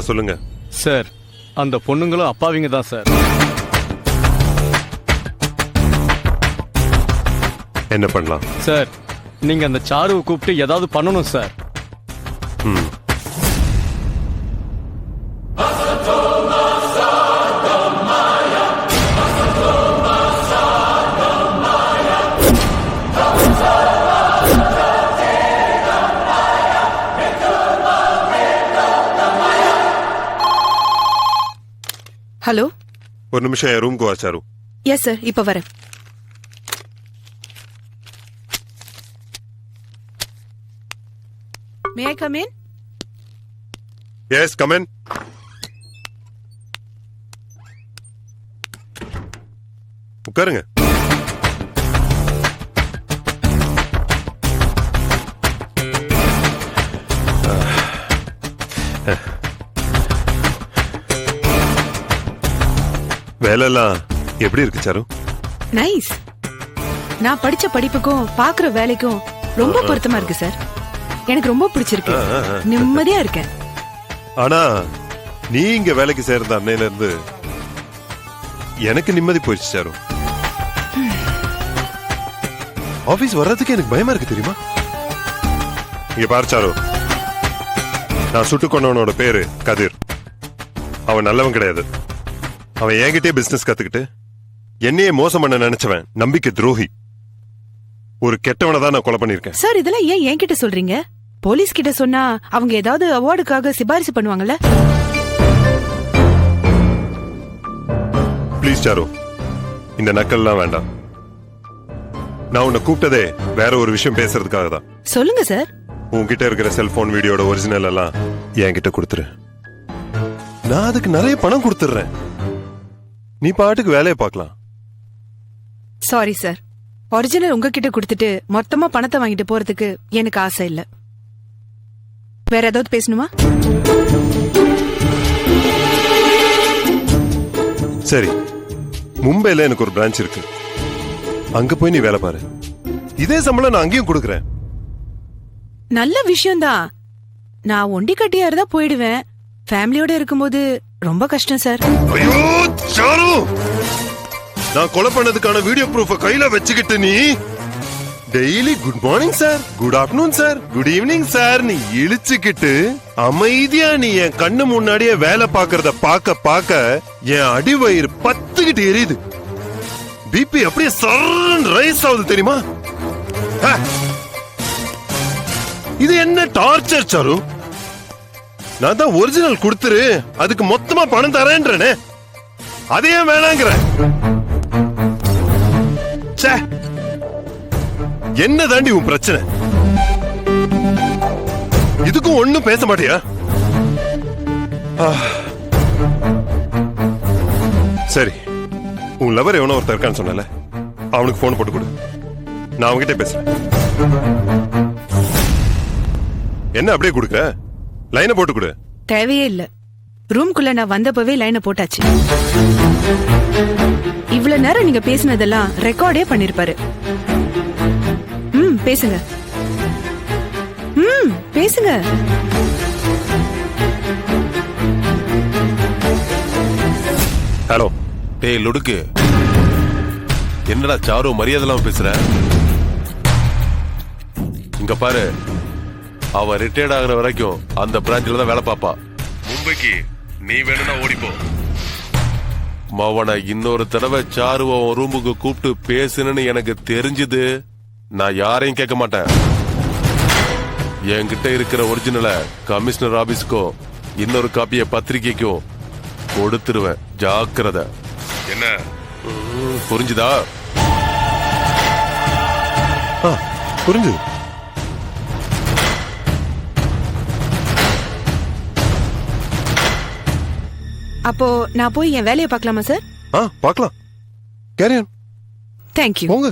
சொல்லுங்க. சார், அந்த பொண்ணுங்களும் அப்பாவிங்க தான் சார். என்ன பண்ணலாம் சார்? நீங்க அந்த சாருவை கூப்பிட்டு ஏதாவது பண்ணணும் சார். ம். ஹலோ, ஒரு நிமிஷம் என் ரூம்க்கு வா சாரு. எஸ் சார், இப்ப வரேன். May I come in? Yes, come in. உட்காருங்க. வேலைலாம் எப்படி இருக்கு சாரு? நைஸ். நான் படிச்ச படிப்புக்கும் பாக்குற வேலைக்கும் ரொம்ப பொருத்தமா இருக்கு சார். எனக்கு ரொம்ப பிடிச்சிருக்கு. நிம்மதியா இருக்கேன். ஆனா நீ இங்க வேலைக்கு சேர்ந்த அன்னையில இருந்து எனக்கு நிம்மதி போயிடுச்சு சாரு. ஆபீஸ் வர்றதுக்கு எனக்கு பயமா இருக்கு தெரியுமா? இங்க பாரு சாரு, நான் சுட்டு கொண்டவனோட பேரு கதிர். அவன் நல்லவன் கிடையாது. அவன் என்கிட்டே பிசினஸ் கத்துக்கிட்டு என்னையே மோசம் பண்ண நினைச்சவன், நம்பிக்கை துரோகி. ஒரு கெட்டவனை தான் நான் கொலை பண்ணிருக்கேன். சார், இதெல்லாம் ஏன் என்கிட்ட சொல்றீங்க? போலீஸ் கிட்ட சொன்னா அவங்க ஏதாவது அவார்டுக்காக சிபாரிசு பண்ணுவாங்கல்ல? ப்ளீஸ் சாரு, இந்த நக்கல்லாம் வேண்டாம். நான் உன்னை கூப்பிட்டதே வேற ஒரு விஷயம் பேசுறதுக்காக தான். சொல்லுங்க சார். உன்கிட்ட இருக்கிற செல்போன் வீடியோட ஒரிஜினல் எல்லாம் என்கிட்ட கொடுத்துரு. நான் அதுக்கு நிறைய பணம் கொடுத்துடுறேன். நீ பாட்டுக்கு வேலையை பார்க்கலாம். சாரி சார், ஒரிஜினல் உங்ககிட்ட கொடுத்துட்டு மொத்தமா பணத்தை வாங்கிட்டு போறதுக்கு எனக்கு ஆசை இல்ல. வேற ஏதாவது பேசணுமா? சரி, மும்பைல எனக்கு ஒரு பிரான்ச் இருக்கு. அங்க போய் நீ வேலை பாரு. இதே சம்பளம் நான் அங்கேயும் கொடுக்கறேன். நல்ல விஷயம்தான். நான் ஒண்டி கட்டியா இருந்தா போயிடுவேன். ஃபேமிலியோட இருக்கும்போது ரொம்ப கஷ்டம் சார். ஐயோ சாரு, நான் கொலை பண்ணதுக்கான வீடியோ ப்ரூஃப கையில வச்சுக்கிட்டு நீ daily good morning sir, good afternoon sir, good evening sir நீ இழிச்சுக்கிட்டு அமைதியா நீ என் கண்ணு முன்னாடியே வேலை பாக்குறத பாக்க பாக்க என் அடிவயிறு பத்துக்கிட்டு எரியுது. பிபி அப்படியே சர்ன்னு ரைஸ் ஆகுது தெரியுமா? இது என்ன டார்ச்சர் சாரு? நான் தான் ஒரிஜினல் கொடுத்துரு, அதுக்கு மொத்தமா பணம் தரேன்றனே, அதையே வேணாங்கிற. என்ன தாண்டி உன் பிரச்சனை? இதுக்கும் ஒண்ணும் பேச மாட்டியா? சரி, உன் லவர் எவனோ ஒருத்தர் இருக்கான்னு சொன்னல, அவனுக்கு போன் போட்டு கொடு. நான் அவன்கிட்ட பேசுறேன். என்ன அப்படியே கொடுக்க? லைனை போட்டு கொடு. தேவையே இல்ல. ரூம்குள்ள நான் வந்தப்பவே லைனை போட்டாச்சு. இவ்வளவு நேரம் நீங்க பேசினதெல்லாம் ரெக்கார்டே பண்ணிருப்பாரு. பேசுங்க. பேசுங்க. ஹலோ. டேய் லுடுக்கு, என்னடா சாரு மரியாதைலாம் பேசுற? இங்க பாரு, அவ ரிட்டையர்ட் ஆகுற வரைக்கும் அந்த பிரான்ச்ல தான் வேலை பாப்பா. மும்பைக்கு நீ வேணும்னா ஓடிப்போ. மவனை இன்னொரு தடவை சாருவ ரூமுக்கு கூப்பிட்டு பேசுன்னு எனக்கு தெரிஞ்சது, நான் யாரையும் கேட்க மாட்டேன். என்கிட்ட இருக்கிற ஒரிஜினல கமிஷனர் ஆபீஸ்க்கும் இன்னொரு காப்பிய பத்திரிகைக்கும் கொடுத்துருவேன். ஜாக்கிரதை. என்ன புரிஞ்சுதா? புரிஞ்சுது. அப்போ நான் போய் என் வேலையை பார்க்கலாமா சார்? பார்க்கலாம். Carry on. தேங்க்யூ. போங்க.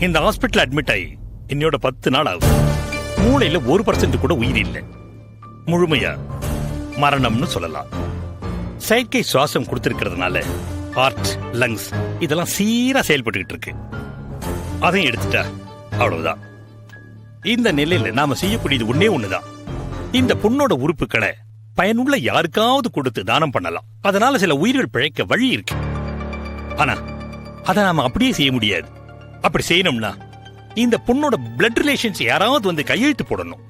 இந்த ஹாஸ்பிட்டல் அட்மிட் ஆகி என்னோட 10 நாள் ஆகும். மூளையில 1% கூட உயிர் இல்லை. முழுமையா மரணம்னு சொல்லலாம். செயற்கை சுவாசம் கொடுத்திருக்கிறதுனால ஹார்ட், லங்ஸ் இதெல்லாம் சீரா செயல்பட்டுக்கிட்டு இருக்கு. அதையும் எடுத்துட்டா அவ்வளவுதான். இந்த நிலையில நாம செய்யக்கூடியது ஒண்ணே ஒண்ணுதான். இந்த பொண்ணோட உறுப்புகளை பயனுள்ள யாருக்காவது கொடுத்து தானம் பண்ணலாம். அதனால சில உயிர்கள் பிழைக்க வழி இருக்கு. ஆனா அதை நாம அப்படியே செய்ய முடியாது. அப்படி செய்யணும்னா இந்த பொண்ணோட பிளட் ரிலேஷன்ஸ் யாராவது வந்து கையெழுத்து போடணும்.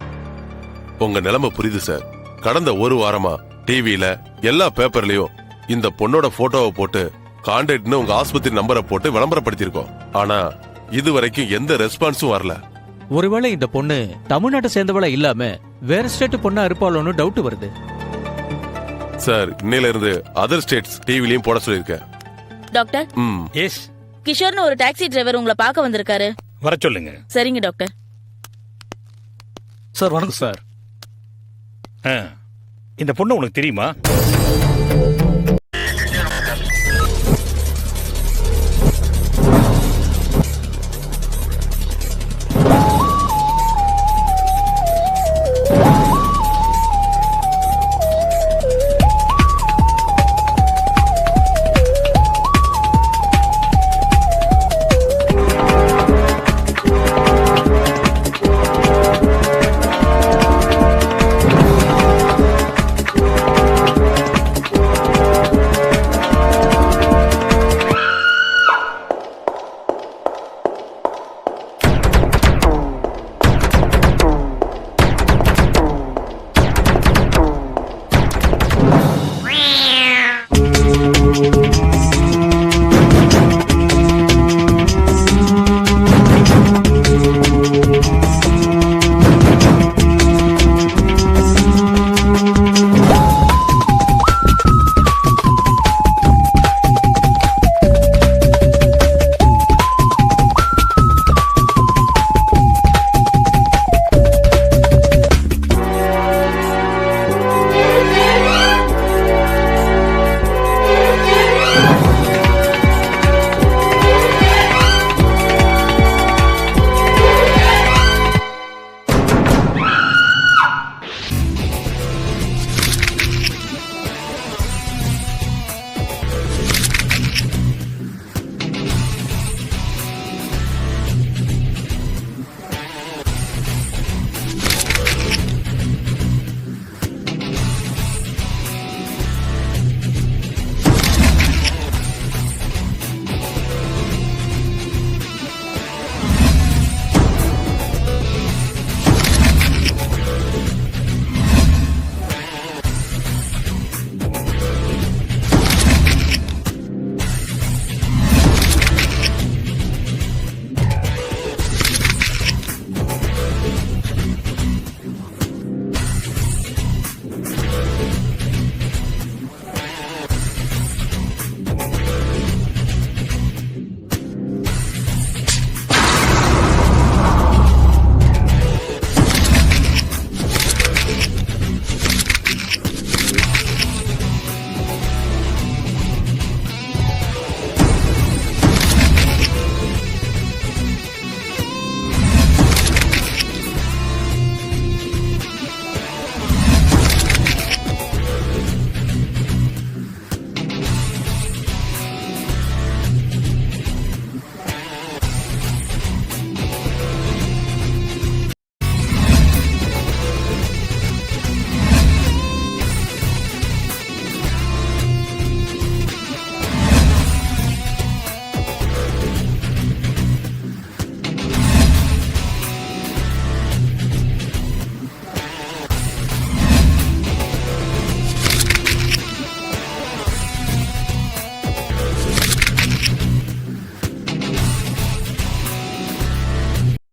உங்க நிலைமை புரியுது சார். கடந்த ஒரு வாரமா டிவியில எல்லா பேப்பர்லயும் இந்த பொண்ணோட போட்டோவை போட்டு கான்டாக்ட்னு உங்க ஆஸ்பத்திரி நம்பரை போட்டு விளம்பரப்படுத்திருக்கோம். ஆனா இது வரைக்கும் எந்த ரெஸ்பான்ஸும் வரல. ஒருவேளை இந்த பொண்ணு தமிழ்நாட்டை சேர்ந்தவளா இல்லாம வேற ஸ்டேட் பொண்ணா இருப்பாளோன்னு டவுட் வருது. சார், இன்னையில இருந்து அதர் ஸ்டேட்ஸ் டிவிலையும் போட சொல்லியிருக்கேன். டாக்டர், எஸ், கிஷோர்னு ஒரு டாக்ஸி டிரைவர் உங்களை பார்க்க வந்திருக்காரு. வர சொல்லுங்க. சரிங்க டாக்டர். சார் வணக்கம் சார். இந்த பொண்ணு உனக்கு தெரியுமா?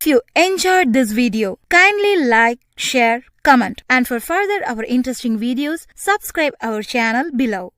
If you enjoyed this video, kindly like, share, comment, and for further our interesting videos, subscribe our channel below.